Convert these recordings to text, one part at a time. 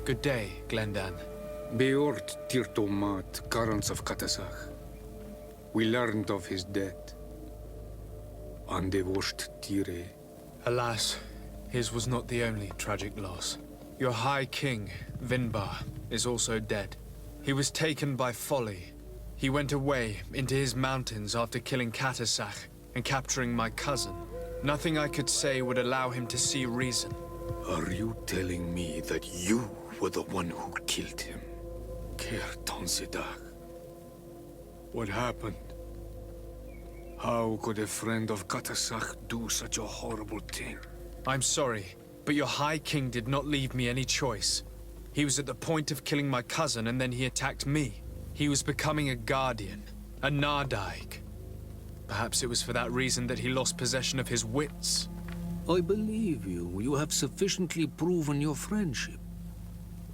Good day, Glendan. Beort Tirtomat, Garants of Katasach. We learned of his death. Andevosht Tire. Alas, his was not the only tragic loss. Your High King, Vinbar, is also dead. He was taken by folly. He went away into his mountains after killing Katasach and capturing my cousin. Nothing I could say would allow him to see reason. Are you telling me that you were the one who killed him? Ker Tonsidach. What happened? How could a friend of Katasach do such a horrible thing? I'm sorry, but your High King did not leave me any choice. He was at the point of killing my cousin and then he attacked me. He was becoming a guardian, a Nardaig. Perhaps it was for that reason that he lost possession of his wits. I believe you. You have sufficiently proven your friendship.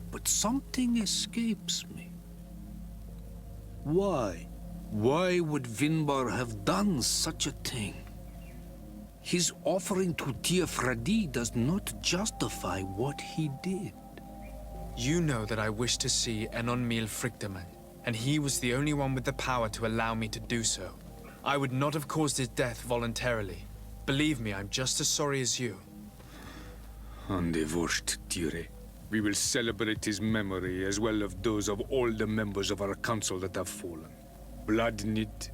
But something escapes me. Why? Why would Vinbar have done such a thing? His offering to Tiafradi does not justify what he did. You know that I wish to see Enonmil Frictaman, and he was the only one with the power to allow me to do so. I would not have caused his death voluntarily. Believe me, I'm just as sorry as you. Andevosht Tire. We will celebrate his memory as well as those of all the members of our council that have fallen. Vladnid,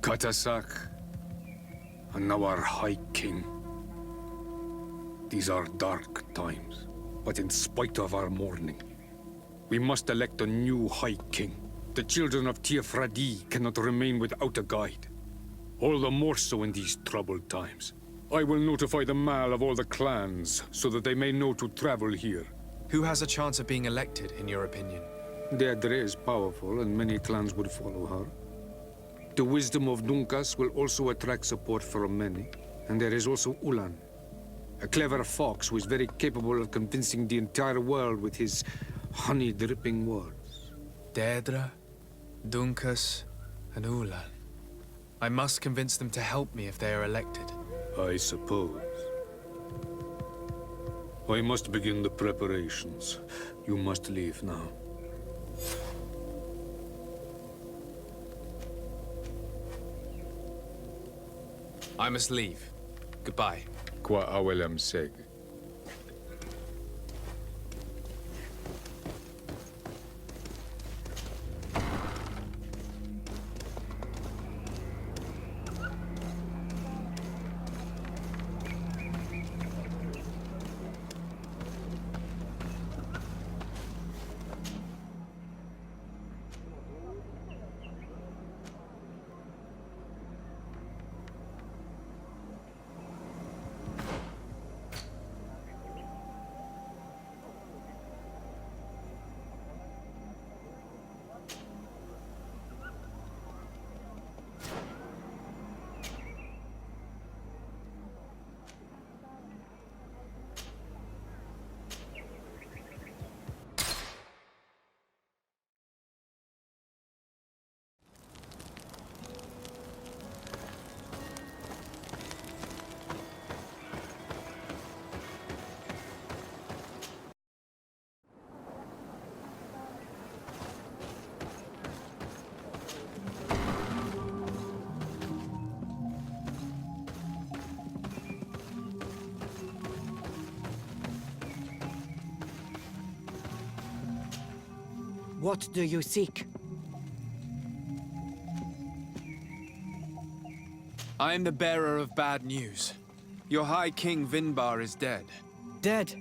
Katasach, and now our High King. These are dark times, but in spite of our mourning, we must elect a new High King. The children of Tiafradi cannot remain without a guide. All the more so in these troubled times. I will notify the Mal of all the clans, so that they may know to travel here. Who has a chance of being elected, in your opinion? Deirdre is powerful, and many clans would follow her. The wisdom of Dunkas will also attract support from many. And there is also Ulan, a clever fox who is very capable of convincing the entire world with his honey-dripping words. Deirdre, Dunkas, and Ulan. I must convince them to help me if they are elected. I suppose. I must begin the preparations. You must leave now. I must leave. Goodbye. Qua awelam seg. What do you seek? I am the bearer of bad news. Your High King Vinbar is dead. Dead.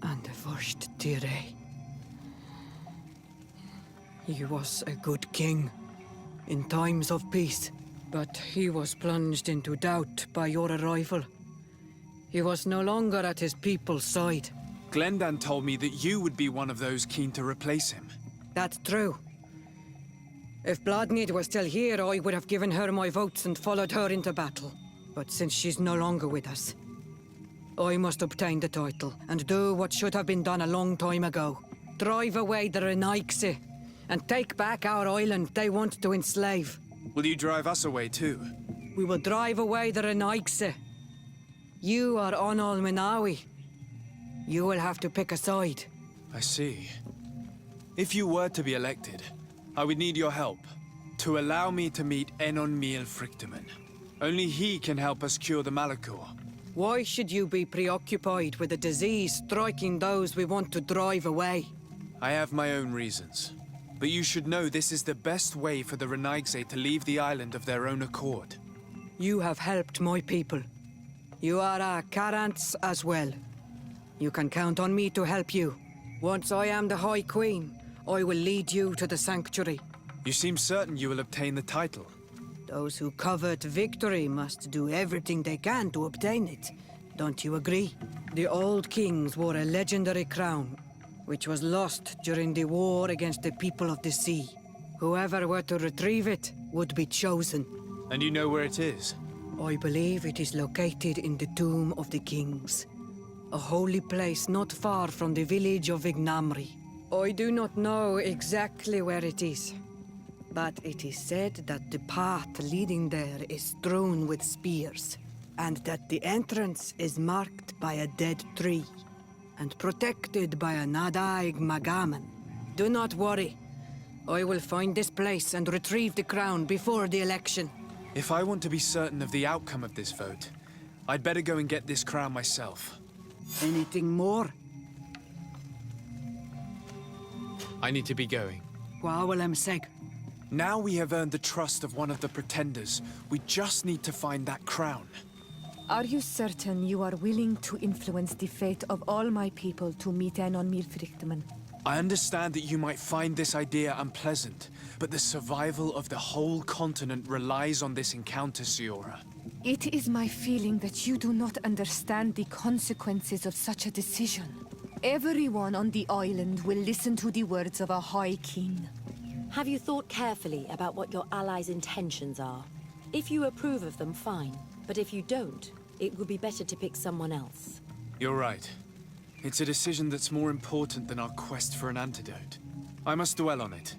And the first Tire. He was a good king in times of peace, but he was plunged into doubt by your arrival. He was no longer at his people's side. Glendan told me that you would be one of those keen to replace him. That's true. If Bladnid was still here, I would have given her my votes and followed her into battle. But since she's no longer with us, I must obtain the title and do what should have been done a long time ago. Drive away the Renaigse and take back our island they want to enslave. Will you drive us away too? We will drive away the Renaigse. You are Onol Minawi. You will have to pick a side. I see. If you were to be elected, I would need your help to allow me to meet Enon Miel Frichtemann. Only he can help us cure the Malichor. Why should you be preoccupied with a disease striking those we want to drive away? I have my own reasons. But you should know this is the best way for the Renaigse to leave the island of their own accord. You have helped my people. You are our Carants as well. You can count on me to help you. Once I am the High Queen, I will lead you to the Sanctuary. You seem certain you will obtain the title. Those who covet victory must do everything they can to obtain it. Don't you agree? The old kings wore a legendary crown, which was lost during the war against the people of the sea. Whoever were to retrieve it would be chosen. And you know where it is? I believe it is located in the Tomb of the Kings, a holy place not far from the village of Vignamri. I do not know exactly where it is, but it is said that the path leading there is strewn with spears, and that the entrance is marked by a dead tree, and protected by a Nadaig Magaman. Do not worry. I will find this place and retrieve the crown before the election. If I want to be certain of the outcome of this vote, I'd better go and get this crown myself. Anything more? I need to be going. Seg. Now we have earned the trust of one of the pretenders. We just need to find that crown. Are you certain you are willing to influence the fate of all my people to meet Enon Miel Frichtemann? I understand that you might find this idea unpleasant, but the survival of the whole continent relies on this encounter, Siora. It is my feeling that you do not understand the consequences of such a decision. Everyone on the island will listen to the words of a High King. Have you thought carefully about what your allies' intentions are? If you approve of them, fine. But if you don't, it would be better to pick someone else. You're right. It's a decision that's more important than our quest for an antidote. I must dwell on it.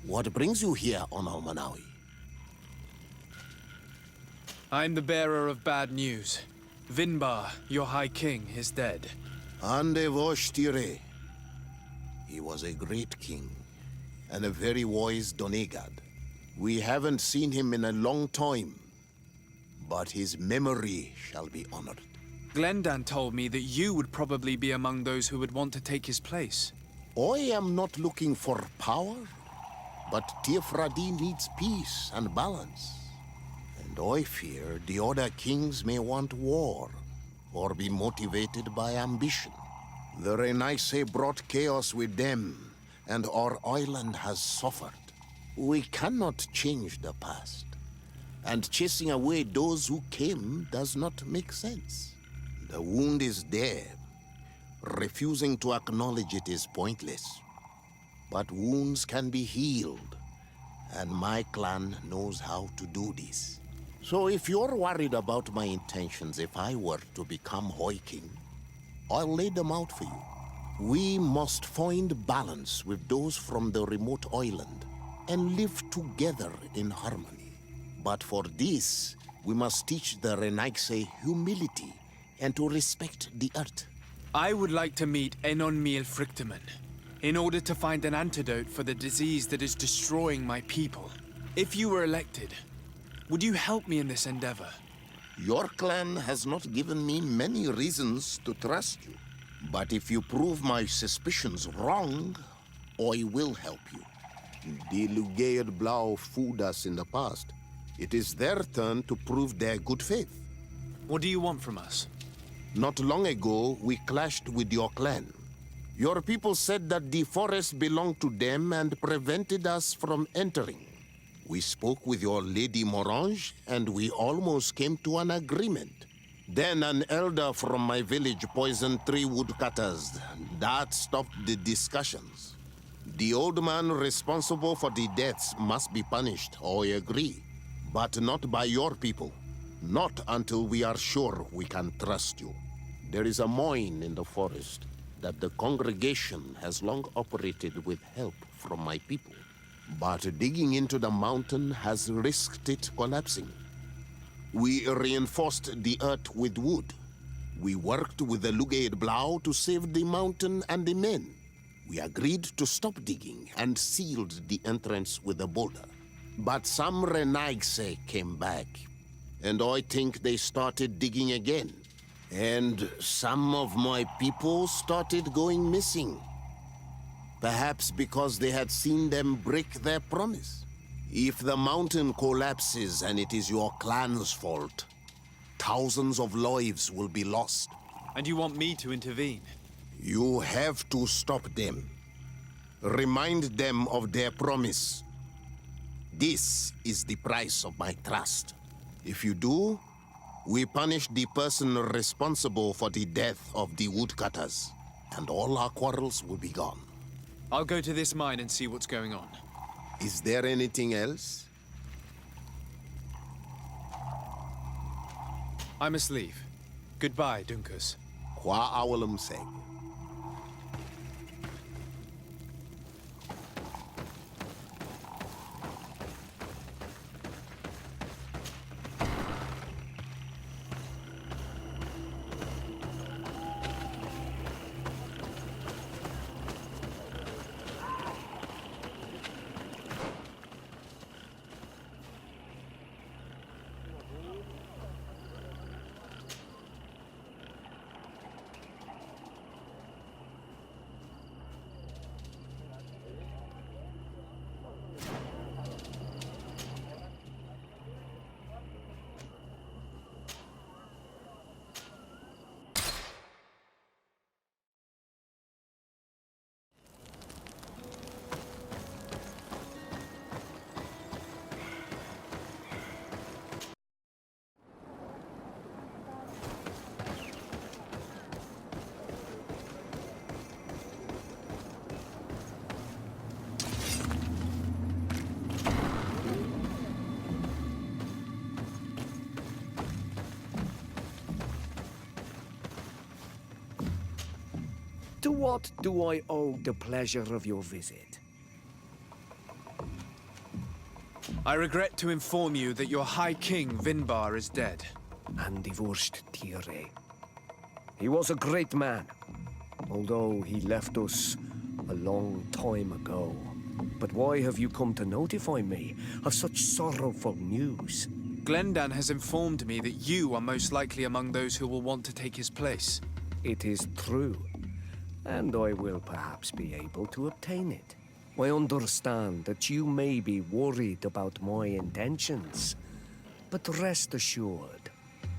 What brings you here, Ono Manawi? I'm the bearer of bad news. Vinbar, your High King, is dead. Ande Voshtire. He was a great king, and a very wise Donegad. We haven't seen him in a long time, but his memory shall be honored. Glendan told me that you would probably be among those who would want to take his place. I am not looking for power, but Tiefradi needs peace and balance. And I fear the other kings may want war, or be motivated by ambition. The Renaigse brought chaos with them, and our island has suffered. We cannot change the past, and chasing away those who came does not make sense. The wound is there. Refusing to acknowledge it is pointless. But wounds can be healed, and my clan knows how to do this. So if you're worried about my intentions if I were to become High King, I'll lay them out for you. We must find balance with those from the remote island and live together in harmony. But for this, we must teach the Renaigse humility and to respect the earth. I would like to meet Enon Miel Frichtemann in order to find an antidote for the disease that is destroying my people. If you were elected, Would you help me in this endeavor? Your clan has not given me many reasons to trust you. But if you prove my suspicions wrong, I will help you. The Lugaid Blau fooled us in the past. It is their turn to prove their good faith. What do you want from us? Not long ago, we clashed with your clan. Your people said that the forest belonged to them and prevented us from entering. We spoke with your Lady Morange, and we almost came to an agreement. Then an elder from my village poisoned 3 woodcutters. That stopped the discussions. The old man responsible for the deaths must be punished, I agree. But not by your people. Not until we are sure we can trust you. There is a mine in the forest that the congregation has long operated with help from my people. But digging into the mountain has risked it collapsing. We reinforced the earth with wood. We worked with the Lugaid Blau to save the mountain and the men. We agreed to stop digging and sealed the entrance with a boulder. But some Renaigse came back, and I think they started digging again. And some of my people started going missing. Perhaps because they had seen them break their promise. If the mountain collapses and it is your clan's fault, thousands of lives will be lost. And you want me to intervene? You have to stop them. Remind them of their promise. This is the price of my trust. If you do, we punish the person responsible for the death of the woodcutters, and all our quarrels will be gone. I'll go to this mine and see what's going on. Is there anything else? I must leave. Goodbye, Dunkus. Qua awalum seg. To what do I owe the pleasure of your visit? I regret to inform you that your High King, Vinbar, is dead. And divorced Tire. He was a great man, although he left us a long time ago. But why have you come to notify me of such sorrowful news? Glendan has informed me that you are most likely among those who will want to take his place. It is true, and I will perhaps be able to obtain it. I understand that you may be worried about my intentions, but rest assured,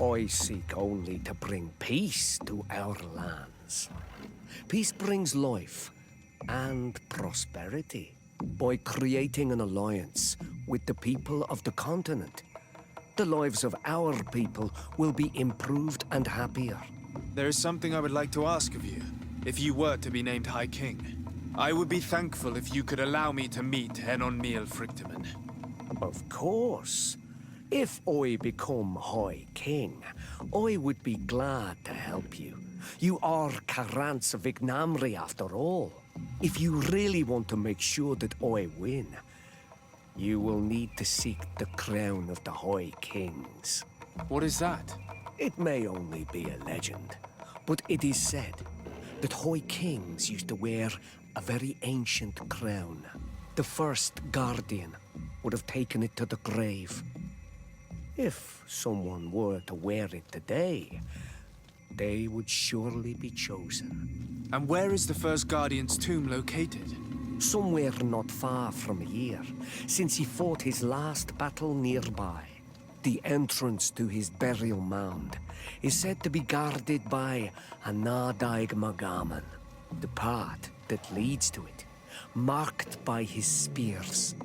I seek only to bring peace to our lands. Peace brings life and prosperity. By creating an alliance with the people of the continent, the lives of our people will be improved and happier. There is something I would like to ask of you. If you were to be named High King, I would be thankful if you could allow me to meet Henonmiel Frichteman. Of course. If I become High King, I would be glad to help you. You are Karant's Vignamri after all. If you really want to make sure that I win, you will need to seek the crown of the High Kings. What is that? It may only be a legend, but it is said that High Kings used to wear a very ancient crown. The first Guardian would have taken it to the grave. If someone were to wear it today, they would surely be chosen. And where is the first Guardian's tomb located? Somewhere not far from here, since he fought his last battle nearby. The entrance to his burial mound is said to be guarded by a Nadaig Magaman, the path that leads to it, marked by his spears,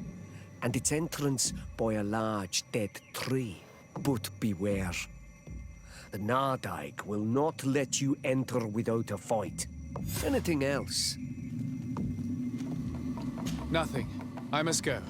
and its entrance by a large dead tree. But beware. The Nadaig will not let you enter without a fight. Anything else? Nothing. I must go.